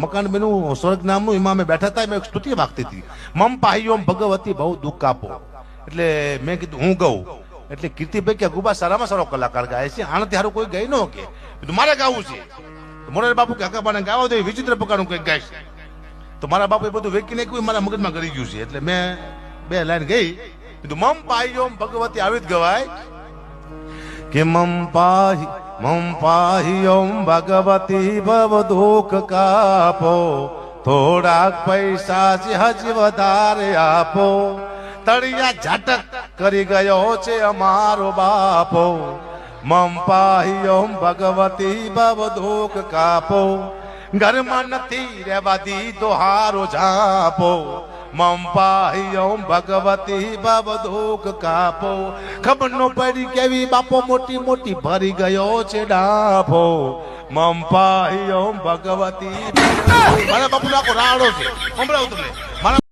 મકાન બન્યું સ્વર્ગ નામનું, એમાં અમે બેઠા હતા, મેં એક સ્તુતિ વાગતી હતી, મમ પાહ્યોમ ભગવતી બહુ દુઃખ આપો. એટલે મેં કીધું હું ગાઉં, એટલે કીર્તિભાઈ કે ગુબા સારામાં સારો કલાકાર ગાય છે, આનાથી સારું કોઈ ગાય ન કે. કીધું મારે ગાવું છે. મોરારી બાપુ કે હકાબાને ગાવા દે, વિચિત્ર પ્રકારનું કંઈક ગાય છે. તો મારા બાપુ એ બધું વેકી નાખ્યું, મારા મગજમાં ગળી ગયું છે. એટલે મેં 2 લાઈન ગઈ, કીધું મમ પાહ્યોમ ભગવતી આવી જ ગવાય કે મમ પાહ્યોમ ભગવતી ભવ દુઃખ કાપો, થોડાક પૈસા હજી વધારે આપો, તળિયા ઝાટક કરી ગયો છે અમારો બાપો. મમ પાહ્યોમ ભગવતી ભવ દુઃખ કાપો, ઘરમાં નથી રહેવા દીધો હારો ઝાપો. મમ પાહ્યોમ ભગવતી ભવ દુઃખ કાપો, ખબર નો પડી કેવી બાપો મોટી મોટી ભરી ગયો છે ડાફો. મમ પાહ્યોમ ભગવતી. મારા બાપુ આખો રાડો છે, સંભળાવું તમને. મારા